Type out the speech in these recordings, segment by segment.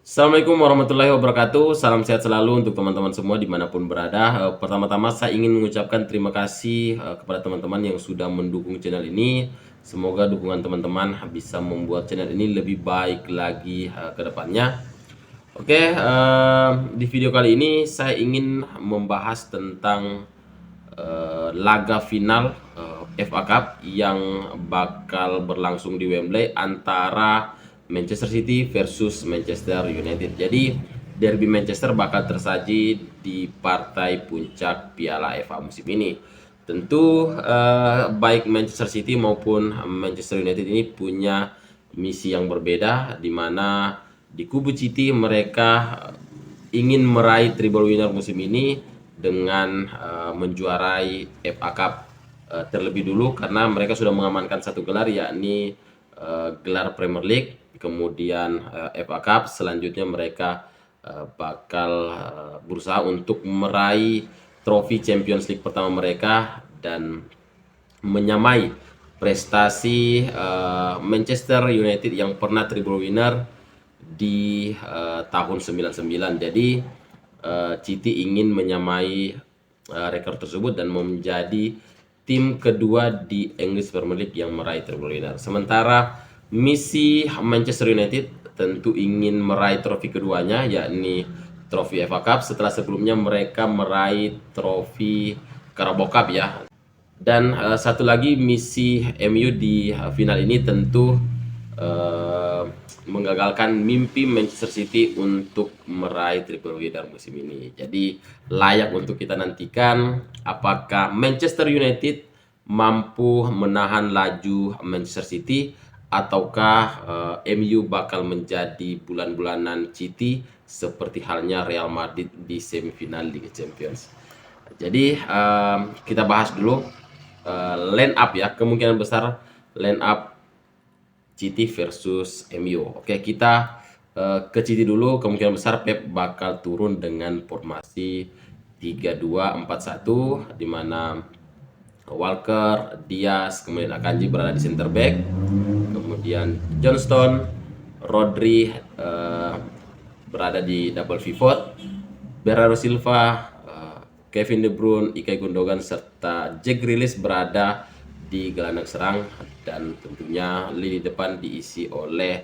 Assalamualaikum warahmatullahi wabarakatuh. Salam sehat selalu untuk teman-teman semua dimanapun berada. Pertama-tama saya ingin mengucapkan terima kasih kepada teman-teman yang sudah mendukung channel ini. Semoga dukungan teman-teman bisa membuat channel ini lebih baik lagi ke depannya. Oke, di video kali ini saya ingin membahas tentang laga final FA Cup yang bakal berlangsung di Wembley antara Manchester City versus Manchester United. Jadi derby Manchester bakal tersaji di partai puncak Piala FA musim ini. Tentu baik Manchester City maupun Manchester United ini punya misi yang berbeda, di mana di kubu City mereka ingin meraih treble winner musim ini dengan menjuarai FA Cup terlebih dulu, karena mereka sudah mengamankan satu gelar, yakni gelar Premier League, kemudian FA Cup. Selanjutnya mereka bakal berusaha untuk meraih trofi Champions League pertama mereka dan menyamai prestasi Manchester United yang pernah treble winner di tahun 99. Jadi City ingin menyamai rekor tersebut dan menjadi tim kedua di English Premier League yang meraih treble winner. Sementara misi Manchester United tentu ingin meraih trofi keduanya, yakni trofi FA Cup, setelah sebelumnya mereka meraih trofi Carabao Cup ya. Dan satu lagi misi MU di final ini tentu menggagalkan mimpi Manchester City untuk meraih triple winner musim ini. Jadi layak untuk kita nantikan apakah Manchester United mampu menahan laju Manchester City, ataukah MU bakal menjadi bulan-bulanan City seperti halnya Real Madrid di semifinal Liga Champions. Jadi kita bahas dulu line up ya, kemungkinan besar line up City versus MU. Oke, kita ke City dulu. Kemungkinan besar Pep bakal turun dengan formasi 3-2-4-1, di mana Walker, Diaz, kemudian Akanji berada di center back, kemudian Johnston, Rodri berada di double pivot, Bernardo Silva, Kevin De Bruyne, Ilkay Gundogan serta Jack Grealish berada di gelandang serang, dan tentunya lini depan diisi oleh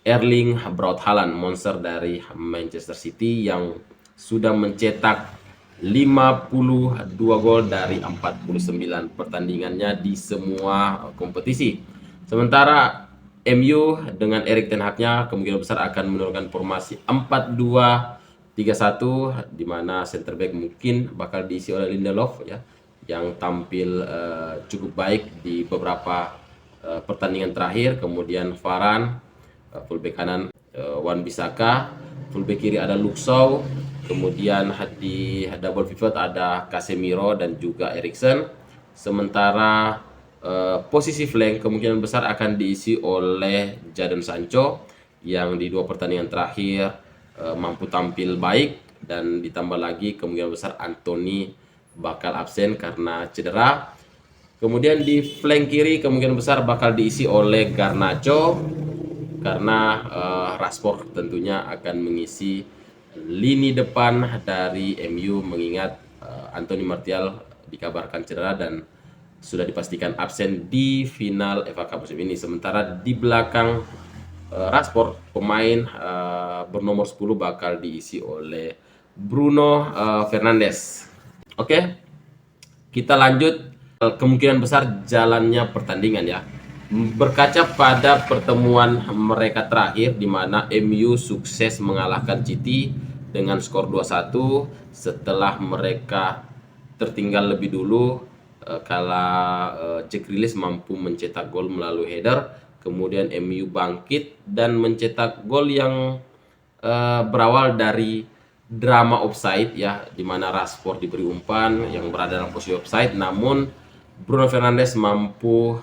Erling Braut Haaland, monster dari Manchester City yang sudah mencetak 52 gol dari 49 pertandingannya di semua kompetisi. Sementara MU dengan Erik ten Hag-nya kemungkinan besar akan menurunkan formasi 4-2-3-1, di mana center back mungkin bakal diisi oleh Lindelof ya, yang tampil cukup baik di beberapa pertandingan terakhir. Kemudian Varane, fullback kanan Wan-Bissaka, fullback kiri ada Luke Shaw, kemudian di double pivot ada Casemiro dan juga Eriksen. Sementara posisi flank kemungkinan besar akan diisi oleh Jadon Sancho yang di dua pertandingan terakhir mampu tampil baik, dan ditambah lagi kemungkinan besar Anthony bakal absen karena cedera. Kemudian di flank kiri kemungkinan besar bakal diisi oleh Garnacho, karena Rashford tentunya akan mengisi lini depan dari MU, mengingat Anthony Martial dikabarkan cedera dan sudah dipastikan absen di final FA Cup musim ini. Sementara di belakang Rashford, pemain bernomor 10 bakal diisi oleh Bruno Fernandes. Oke, kita lanjut kemungkinan besar jalannya pertandingan ya. Berkaca pada pertemuan mereka terakhir, di mana MU sukses mengalahkan City dengan skor 2-1 setelah mereka tertinggal lebih dulu kala Jack Grealish mampu mencetak gol melalui header. Kemudian MU bangkit dan mencetak gol yang berawal dari drama offside ya, di mana Rashford diberi umpan yang berada dalam posisi offside, namun Bruno Fernandes mampu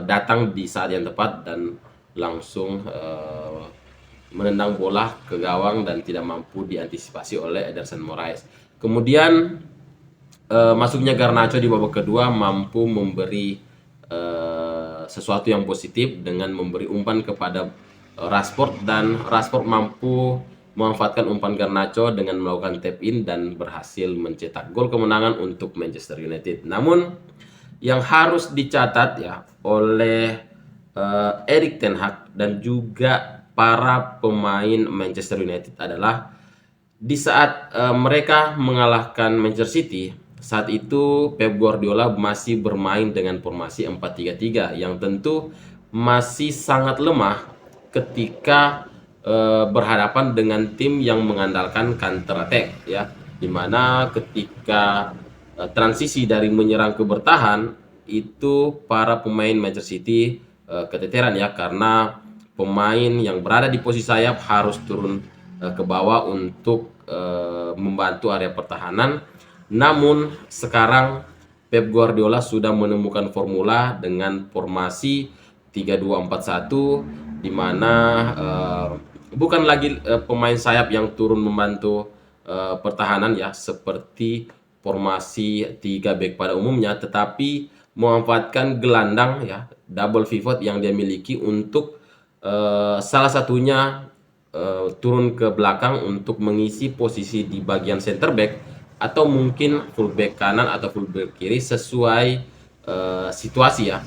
datang di saat yang tepat dan langsung menendang bola ke gawang dan tidak mampu diantisipasi oleh Ederson Moraes. Kemudian masuknya Garnacho di babak kedua mampu memberi sesuatu yang positif dengan memberi umpan kepada Rashford, dan Rashford mampu memanfaatkan umpan Garnacho dengan melakukan tap in dan berhasil mencetak gol kemenangan untuk Manchester United. Namun yang harus dicatat ya oleh Erik ten Hag dan juga para pemain Manchester United adalah di saat mereka mengalahkan Manchester City, saat itu Pep Guardiola masih bermain dengan formasi 4-3-3 yang tentu masih sangat lemah ketika berhadapan dengan tim yang mengandalkan counter attack ya. Dimana ketika transisi dari menyerang ke bertahan itu para pemain Manchester City keteteran ya, karena pemain yang berada di posisi sayap harus turun ke bawah untuk membantu area pertahanan. Namun sekarang Pep Guardiola sudah menemukan formula dengan formasi 3-2-4-1 di mana bukan lagi pemain sayap yang turun membantu pertahanan ya seperti formasi 3 back pada umumnya, tetapi memanfaatkan gelandang ya, double pivot yang dia miliki untuk salah satunya turun ke belakang untuk mengisi posisi di bagian center back atau mungkin full back kanan atau full back kiri sesuai situasi ya.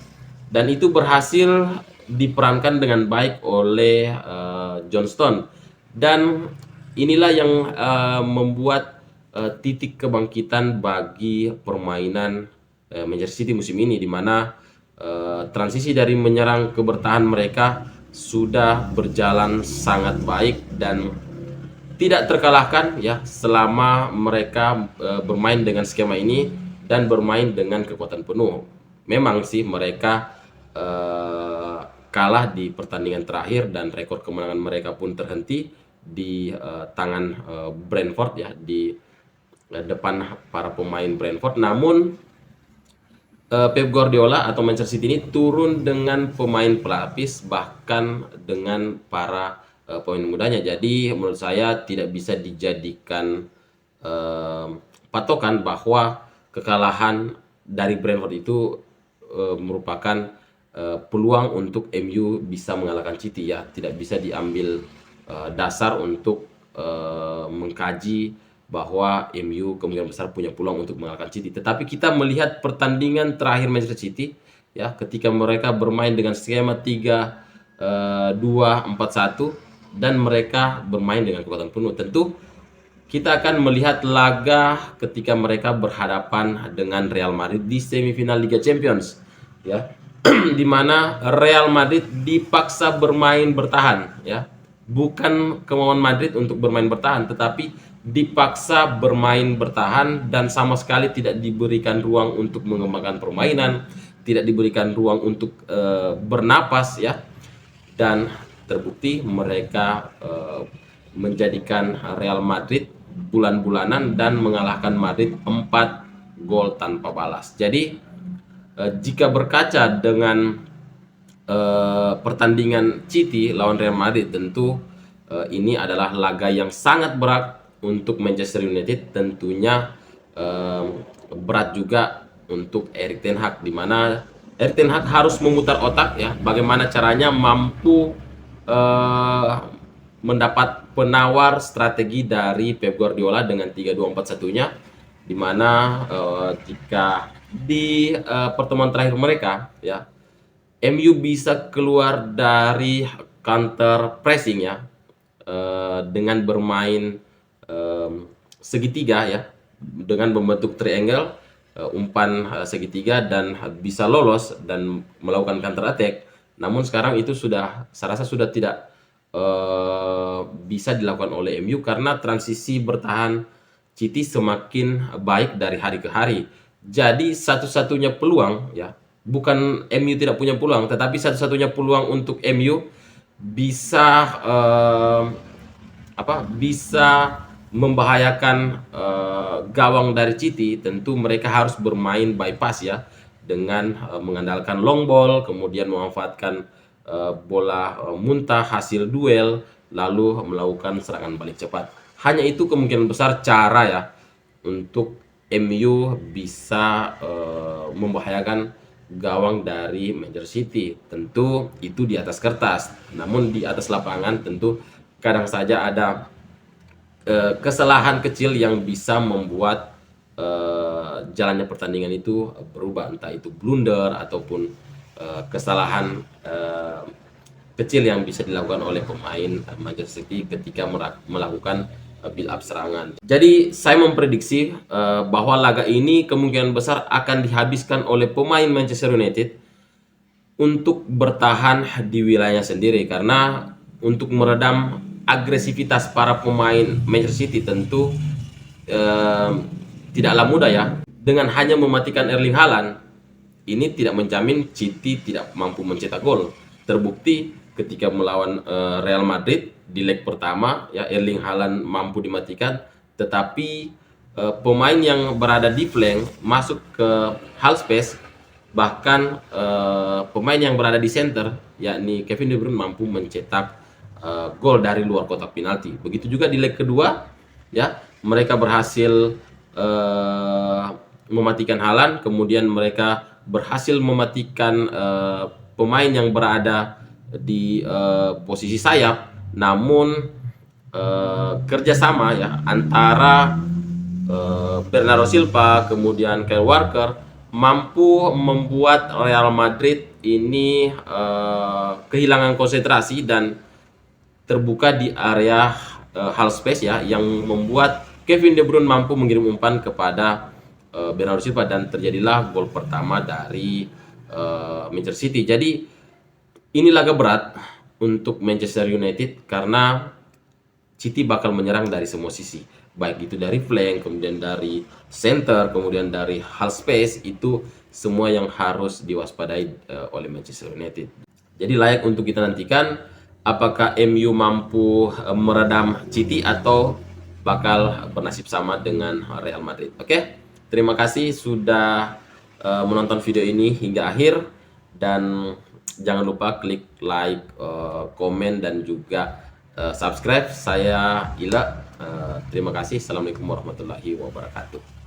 Dan itu berhasil diperankan dengan baik oleh John Stones, dan inilah yang membuat titik kebangkitan bagi permainan Manchester City musim ini, di mana transisi dari menyerang ke bertahan mereka sudah berjalan sangat baik dan tidak terkalahkan ya selama mereka bermain dengan skema ini dan bermain dengan kekuatan penuh. Memang sih mereka kalah di pertandingan terakhir dan rekor kemenangan mereka pun terhenti di tangan Brentford ya, di depan para pemain Brentford. Namun Pep Guardiola atau Manchester City ini turun dengan pemain pelapis bahkan dengan para pemain mudanya. Jadi menurut saya tidak bisa dijadikan patokan bahwa kekalahan dari Brentford itu merupakan peluang untuk MU bisa mengalahkan City ya. Tidak bisa diambil dasar untuk mengkaji bahwa MU kemungkinan besar punya peluang untuk mengalahkan City. Tetapi kita melihat pertandingan terakhir Manchester City ya, ketika mereka bermain dengan skema 3-2-4-1 dan mereka bermain dengan kekuatan penuh. Tentu kita akan melihat laga ketika mereka berhadapan dengan Real Madrid di semifinal Liga Champions ya. Di mana Real Madrid dipaksa bermain bertahan ya. Bukan kemauan Madrid untuk bermain bertahan, tetapi dipaksa bermain bertahan dan sama sekali tidak diberikan ruang untuk mengembangkan permainan, tidak diberikan ruang untuk bernapas ya. Dan terbukti mereka menjadikan Real Madrid bulan-bulanan dan mengalahkan Madrid 4 gol tanpa balas. Jadi jika berkaca dengan pertandingan City lawan Real Madrid, tentu ini adalah laga yang sangat berat untuk Manchester United, tentunya berat juga untuk Erik ten Hag, di mana Erik ten Hag harus memutar otak ya, bagaimana caranya mampu mendapat penawar strategi dari Pep Guardiola dengan 3-2-4-1-nya, di mana jika di pertemuan terakhir mereka ya, MU bisa keluar dari counter pressing ya dengan bermain segitiga ya, dengan membentuk triangle umpan segitiga dan bisa lolos dan melakukan counter attack. Namun sekarang itu saya rasa sudah tidak bisa dilakukan oleh MU karena transisi bertahan City semakin baik dari hari ke hari. Jadi satu-satunya peluang ya, bukan MU tidak punya peluang, tetapi satu-satunya peluang untuk MU bisa bisa membahayakan gawang dari City. Tentu mereka harus bermain bypass ya, dengan mengandalkan long ball, kemudian memanfaatkan bola muntah hasil duel, lalu melakukan serangan balik cepat. Hanya itu kemungkinan besar cara ya untuk MU bisa membahayakan gawang dari Manchester City. Tentu itu di atas kertas, namun di atas lapangan tentu kadang saja ada kesalahan kecil yang bisa membuat jalannya pertandingan itu berubah, entah itu blunder ataupun kesalahan kecil yang bisa dilakukan oleh pemain Manchester City ketika melakukan build up serangan. Jadi saya memprediksi bahwa laga ini kemungkinan besar akan dihabiskan oleh pemain Manchester United untuk bertahan di wilayah sendiri, karena untuk meredam agresivitas para pemain Manchester City tentu tidaklah mudah ya. Dengan hanya mematikan Erling Haaland, ini tidak menjamin City tidak mampu mencetak gol. Terbukti ketika melawan Real Madrid di leg pertama ya, Erling Haaland mampu dimatikan, tetapi pemain yang berada di flank masuk ke half space, bahkan pemain yang berada di center yakni Kevin De Bruyne mampu mencetak gol dari luar kotak penalti. Begitu juga di leg kedua ya, mereka berhasil mematikan Haaland, kemudian mereka berhasil mematikan pemain yang berada di posisi sayap, namun kerjasama ya antara Bernardo Silva kemudian Kyle Walker mampu membuat Real Madrid ini kehilangan konsentrasi dan terbuka di area half space ya, yang membuat Kevin De Bruyne mampu mengirim umpan kepada Bernardo Silva dan terjadilah gol pertama dari Manchester City. Jadi ini laga berat untuk Manchester United karena City bakal menyerang dari semua sisi, baik itu dari flank, kemudian dari center, kemudian dari half space. Itu semua yang harus diwaspadai oleh Manchester United. Jadi layak untuk kita nantikan apakah MU mampu meredam City atau bakal bernasib sama dengan Real Madrid. Oke, terima kasih sudah menonton video ini hingga akhir, dan jangan lupa klik like, komen, dan juga subscribe. Saya Ila. Terima kasih. Assalamualaikum warahmatullahi wabarakatuh.